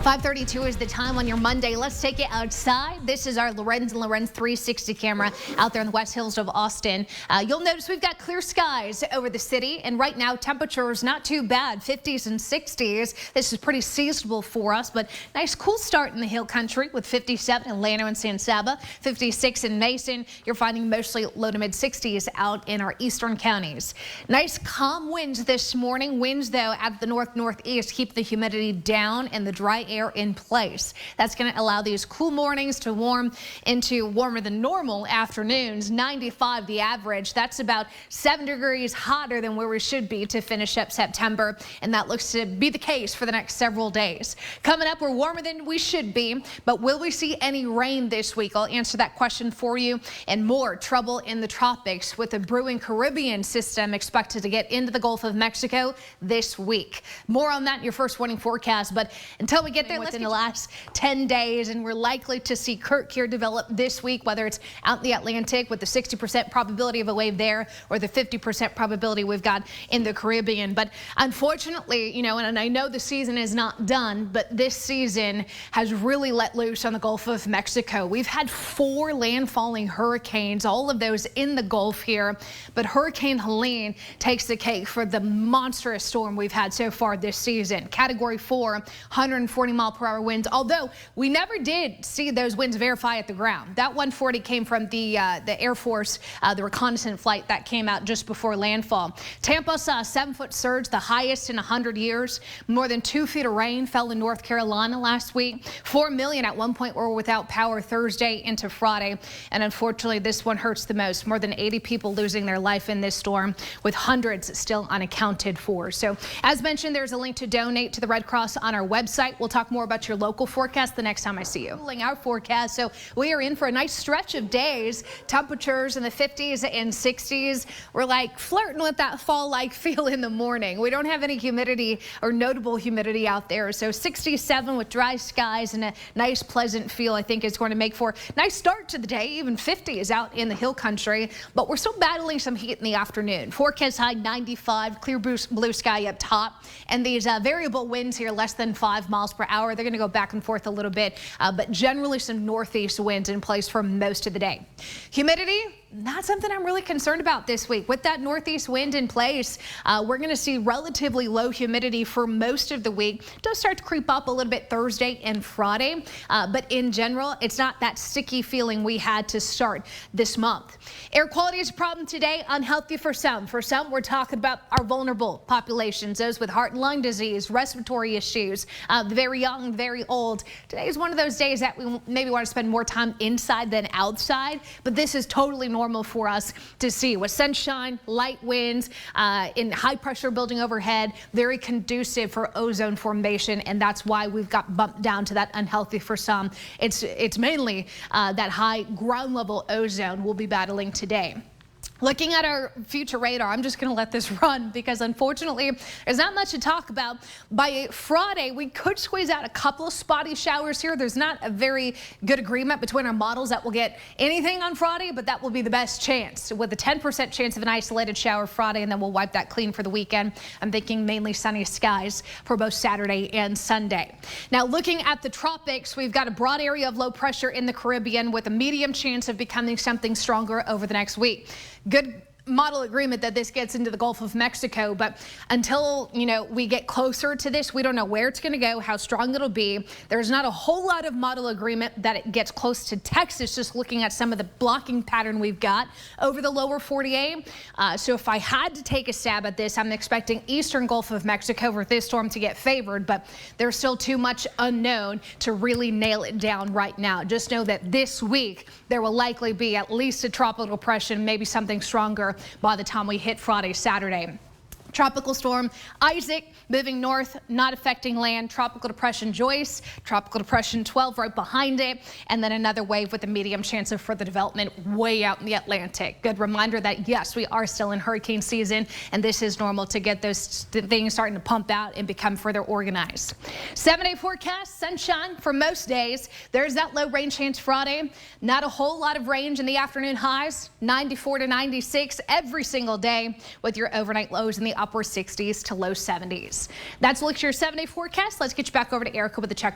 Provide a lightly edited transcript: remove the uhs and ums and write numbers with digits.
5:32 is the time on your Monday. Let's take it outside. This is our Lorenz 360 camera out there in the West Hills of Austin. You'll notice we've got clear skies over the city, and right now temperatures not too bad, 50s and 60s. This is pretty seasonable for us, but nice cool start in the Hill Country with 57 in Llano and San Saba, 56 in Mason. You're finding mostly low to mid 60s out in our eastern counties. Nice calm winds this morning. Winds though at the northeast keep the humidity down and the dry air in place. That's going to allow these cool mornings to warm into warmer than normal afternoons. 95 the average. That's about 7 degrees hotter than where we should be to finish up September, and that looks to be the case for the next several days. Coming up, we're warmer than we should be, but will we see any rain this week? I'll answer that question for you. And more trouble in the tropics with a brewing Caribbean system expected to get into the Gulf of Mexico this week. More on that in your first warning forecast, but until we get there, within the last 10 days, and we're likely to see Currie develop this week, whether it's out in the Atlantic with the 60% probability of a wave there or the 50% probability we've got in the Caribbean. But unfortunately, and I know the season is not done, but this season has really let loose on the Gulf of Mexico. We've had 4 landfalling hurricanes, all of those in the Gulf here, but Hurricane Helene takes the cake for the monstrous storm we've had so far this season. Category 4, 140 mile-per-hour winds, although we never did see those winds verify at the ground. That 140 came from the Air Force, the reconnaissance flight that came out just before landfall. Tampa saw a 7-foot surge, the highest in 100 years. More than 2 feet of rain fell in North Carolina last week. 4 million at one point were without power Thursday into Friday, and unfortunately this one hurts the most. More than 80 people losing their life in this storm, with hundreds still unaccounted for. So as mentioned, there's a link to donate to the Red Cross on our website. We'll talk more about your local forecast the next time I see you. Our forecast, so we are in for a nice stretch of days. Temperatures in the 50s and 60s. We're like flirting with that fall-like feel in the morning. We don't have any humidity or notable humidity out there, so 67 with dry skies and a nice pleasant feel I think is going to make for a nice start to the day. Even 50 is out in the Hill Country, but we're still battling some heat in the afternoon. Forecast high 95, clear blue sky up top, and these variable winds here less than 5 miles per hour. They're going to go back and forth a little bit, but generally some northeast winds in place for most of the day. Humidity, not something I'm really concerned about this week. With that northeast wind in place, we're going to see relatively low humidity for most of the week. It does start to creep up a little bit Thursday and Friday, but in general, it's not that sticky feeling we had to start this month. Air quality is a problem today, unhealthy for some. For some, we're talking about our vulnerable populations, those with heart and lung disease, respiratory issues, the very young, very old. Today is one of those days that we maybe want to spend more time inside than outside, but this is totally normal for us to see with sunshine, light winds, in high pressure building overhead, very conducive for ozone formation, and that's why we've got bumped down to that unhealthy for some. It's mainly that high ground level ozone we'll be battling today. Looking at our future radar, I'm just going to let this run because unfortunately there's not much to talk about. By Friday, we could squeeze out a couple of spotty showers here. There's not a very good agreement between our models that we'll get anything on Friday, but that will be the best chance with a 10% chance of an isolated shower Friday, and then we'll wipe that clean for the weekend. I'm thinking mainly sunny skies for both Saturday and Sunday. Now looking at the tropics, we've got a broad area of low pressure in the Caribbean with a medium chance of becoming something stronger over the next week. Good model agreement that this gets into the Gulf of Mexico, but until we get closer to this, we don't know where it's going to go, how strong it'll be. There's not a whole lot of model agreement that it gets close to Texas, just looking at some of the blocking pattern we've got over the lower 48. So if I had to take a stab at this, I'm expecting eastern Gulf of Mexico for this storm to get favored, but there's still too much unknown to really nail it down right now. Just know that this week there will likely be at least a tropical depression, maybe something stronger by the time we hit Friday, Saturday. Tropical storm Isaac moving north, not affecting land. Tropical depression Joyce, tropical depression 12 right behind it, and then another wave with a medium chance of further development way out in the Atlantic. Good reminder that yes, we are still in hurricane season, and this is normal to get those things starting to pump out and become further organized. 7-day forecast, sunshine for most days. There's that low rain chance Friday. Not a whole lot of range in the afternoon highs, 94 to 96 every single day, with your overnight lows in the upper 60s to low 70s. That's a look at your 7-day forecast. Let's get you back over to Erica with the check.